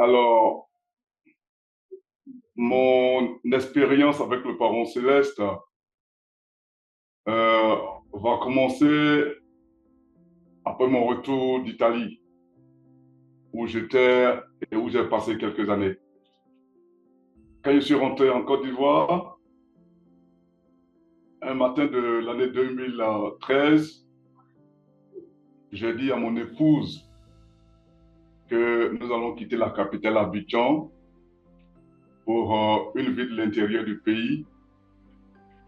Alors, mon expérience avec le Parent Céleste euh, va commencer après mon retour d'Italie, où j'étais et où j'ai passé quelques années. Quand je suis rentré en Côte d'Ivoire, un matin de l'année 2013, j'ai dit à mon épouse que nous allons quitter la capitale Abidjan pour une ville de l'intérieur du pays,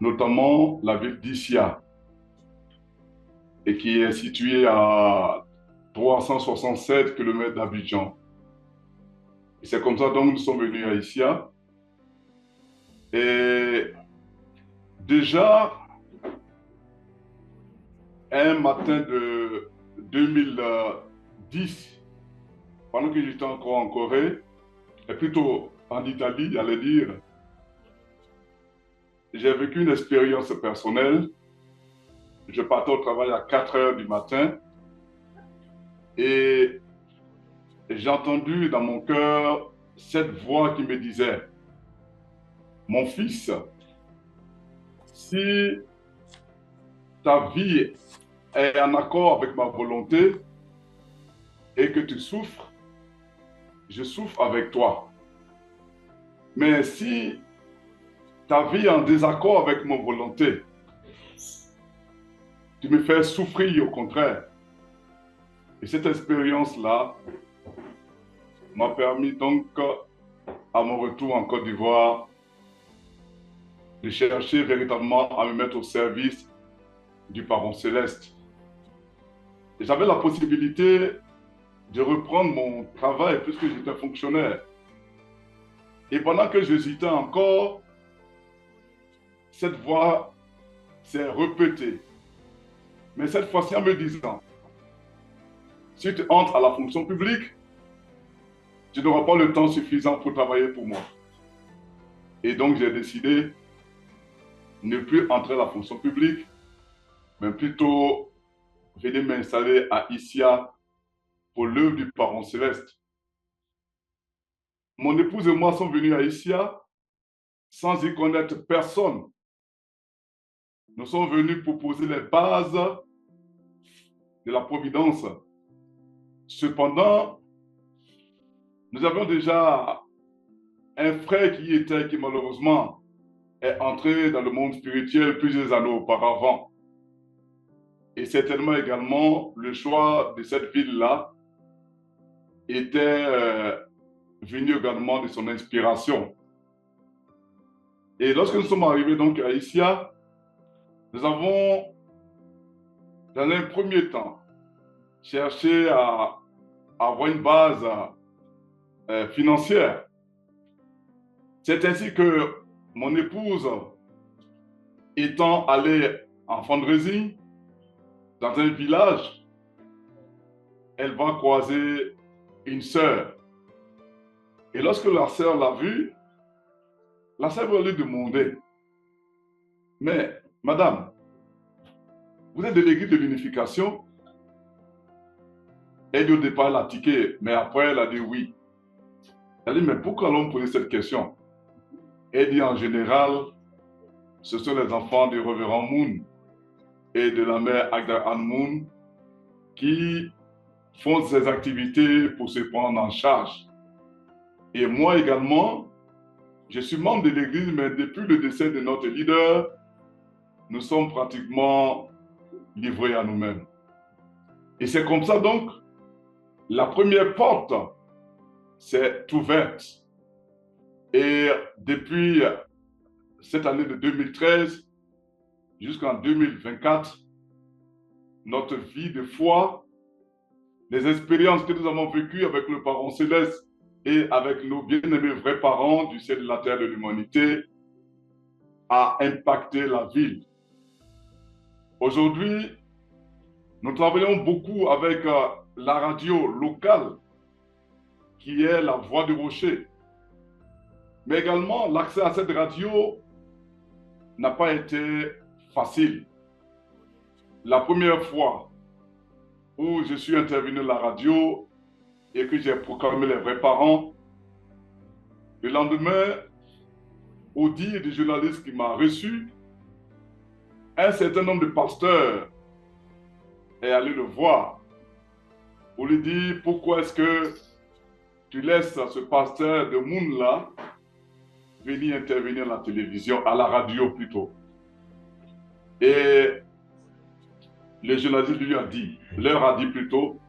notamment la ville d'Issia, et qui est située à 367 kilomètres d'Abidjan. Et c'est comme ça donc nous sommes venus à Issia. Et déjà, un matin de 2010, pendant que j'étais encore en Corée, et plutôt en Italie, j'allais dire, j'ai vécu une expérience personnelle. Je partais au travail à 4 heures du matin et j'ai entendu dans mon cœur cette voix qui me disait, mon fils, si ta vie est en accord avec ma volonté et que tu souffres, je souffre avec toi. Mais si ta vie est en désaccord avec mon volonté, tu me fais souffrir au contraire. Et cette expérience-là m'a permis donc, à mon retour en Côte d'Ivoire, de chercher véritablement à me mettre au service du Parent Céleste. Et j'avais la possibilité de reprendre mon travail puisque j'étais fonctionnaire. Et pendant que j'hésitais encore, cette voix s'est répétée. Mais cette fois-ci en me disant, si tu entres à la fonction publique, tu n'auras pas le temps suffisant pour travailler pour moi. Et donc j'ai décidé de ne plus entrer à la fonction publique, mais plutôt venir m'installer à Issia pour l'œuvre du Parent Céleste. Mon épouse et moi sommes venus à Issia sans y connaître personne. Nous sommes venus pour poser les bases de la providence. Cependant, nous avions déjà un frère qui malheureusement est entré dans le monde spirituel plusieurs années auparavant. Et certainement également, le choix de cette ville-là était venu également de son inspiration. Et lorsque nous sommes arrivés donc à Issia, nous avons, dans un premier temps, cherché à avoir une base financière. C'est ainsi que mon épouse, étant allée en fundraising dans un village, elle va croiser une sœur. Et lorsque la sœur l'a vue, la sœur va lui demander, mais madame, vous êtes de l'église de l'unification? Elle dit au départ, elle a tiqué, mais après elle a dit oui. Elle dit, mais pourquoi l'on poser cette question? Elle dit, en général, ce sont les enfants du révérend Moon et de la mère Agda Ann Moon qui font ces activités pour se prendre en charge. Et moi également, je suis membre de l'église, mais depuis le décès de notre leader, nous sommes pratiquement livrés à nous-mêmes. Et c'est comme ça donc, la première porte s'est ouverte. Et depuis cette année de 2013 jusqu'en 2024, notre vie de foi, les expériences que nous avons vécues avec le Parent Céleste et avec nos bien-aimés vrais parents du ciel de la terre de l'humanité, a impacté la ville. Aujourd'hui, nous travaillons beaucoup avec la radio locale, qui est la Voix du Rocher. Mais également, l'accès à cette radio n'a pas été facile. La première fois où je suis intervenu à la radio et que j'ai proclamé les vrais parents, Le lendemain, au dire du journaliste qui m'a reçu, un certain nombre de pasteurs est allé le voir pour lui dire pourquoi est-ce que tu laisses ce pasteur de Moun-là venir intervenir à la télévision, à la radio plutôt. Et le journaliste lui a dit, leur a dit plutôt,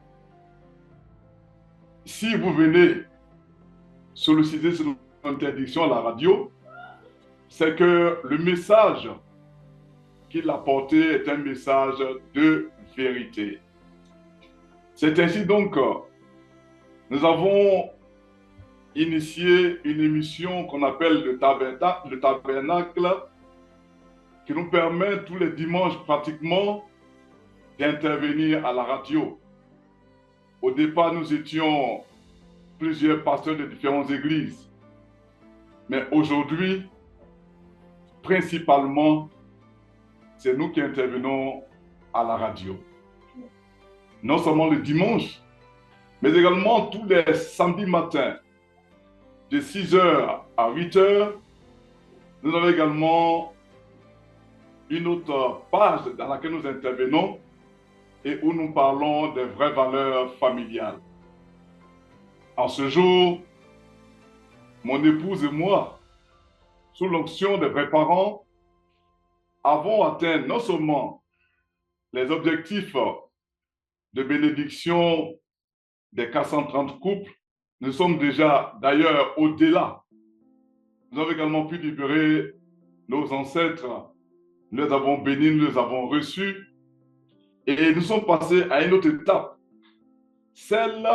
si vous venez solliciter son interdiction à la radio, c'est que le message qu'il a porté est un message de vérité. C'est ainsi donc que nous avons initié une émission qu'on appelle le tabernacle, qui nous permet tous les dimanches pratiquement d'intervenir à la radio. Au départ, nous étions plusieurs pasteurs de différentes églises. Mais aujourd'hui, principalement, c'est nous qui intervenons à la radio. Non seulement le dimanche, mais également tous les samedis matins, de 6h à 8h. Nous avons également une autre page dans laquelle nous intervenons et où nous parlons des vraies valeurs familiales. En ce jour, mon épouse et moi, sous l'onction des vrais parents, avons atteint non seulement les objectifs de bénédiction des 430 couples, nous sommes déjà d'ailleurs au-delà. Nous avons également pu libérer nos ancêtres, nous les avons bénis, nous les avons reçus, et nous sommes passés à une autre étape, celle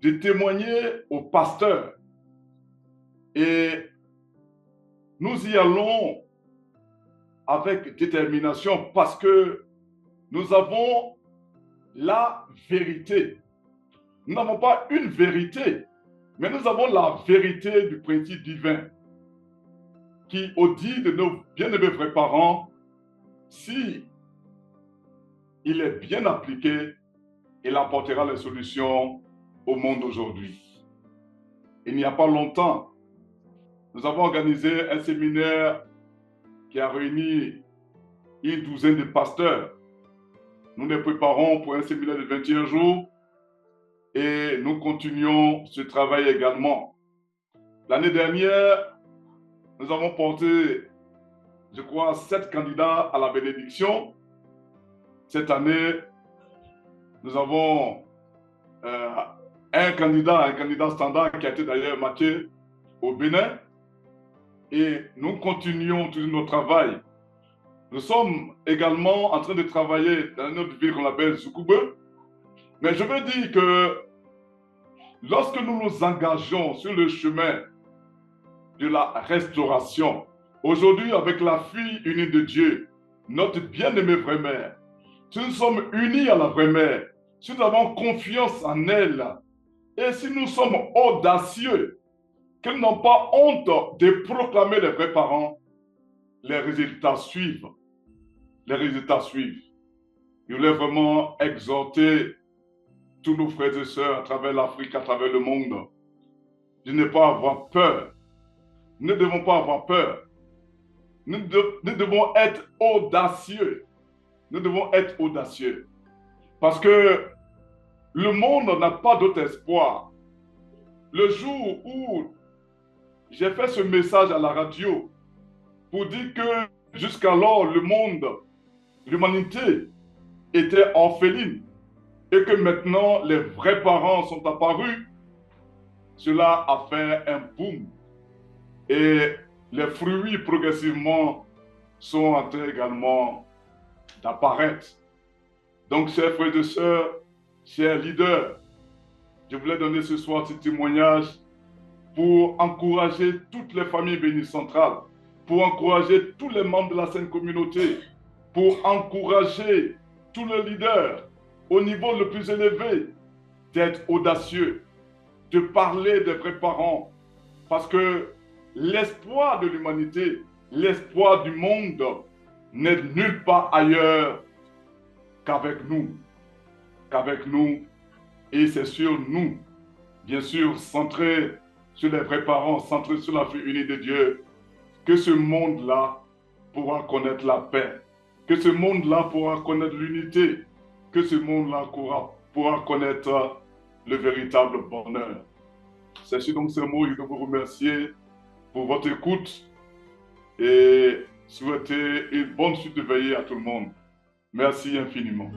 de témoigner aux pasteurs. Et nous y allons avec détermination parce que nous avons la vérité. Nous n'avons pas une vérité, mais nous avons la vérité du principe divin qui, au dit de nos bien-aimés vrais parents, si il est bien appliqué, il apportera les solutions au monde d'aujourd'hui. Il n'y a pas longtemps, nous avons organisé un séminaire qui a réuni une douzaine de pasteurs. Nous les préparons pour un séminaire de 21 jours et nous continuons ce travail également. L'année dernière, nous avons porté, je crois, 7 candidats à la bénédiction. Cette année, nous avons un candidat standard qui a été d'ailleurs matché au Bénin. Et nous continuons tout notre travail. Nous sommes également en train de travailler dans une autre ville qu'on appelle Zoukoube. Mais je veux dire que lorsque nous nous engageons sur le chemin de la restauration, aujourd'hui avec la fille unie de Dieu, notre bien-aimée vraie mère, si nous sommes unis à la vraie mère, si nous avons confiance en elle, et si nous sommes audacieux, qu'ils n'ont pas honte de proclamer les vrais parents, les résultats suivent. Les résultats suivent. Je voulais vraiment exhorter tous nos frères et sœurs à travers l'Afrique, à travers le monde, de ne pas avoir peur. Nous ne devons pas avoir peur. Nous devons être audacieux. Nous devons être audacieux. Parce que le monde n'a pas d'autre espoir. Le jour où j'ai fait ce message à la radio pour dire que jusqu'alors le monde, l'humanité était orpheline et que maintenant les vrais parents sont apparus, cela a fait un boom. Et les fruits progressivement sont en train également d'apparaître. Donc, chers frères et sœurs, chers leaders, je voulais donner ce soir ce témoignage pour encourager toutes les familles bénies centrales, pour encourager tous les membres de la sainte communauté, pour encourager tous les leaders au niveau le plus élevé d'être audacieux, de parler des vrais parents, parce que l'espoir de l'humanité, l'espoir du monde n'est nulle part ailleurs qu'avec nous. Et c'est sur nous, bien sûr, centré sur les vrais parents, centrés sur la vie unie de Dieu, que ce monde-là pourra connaître la paix, que ce monde-là pourra connaître l'unité, que ce monde-là pourra connaître le véritable bonheur. C'est sur donc ce mot, je veux vous remercier pour votre écoute et souhaiter une bonne suite de veillée à tout le monde. Merci infiniment.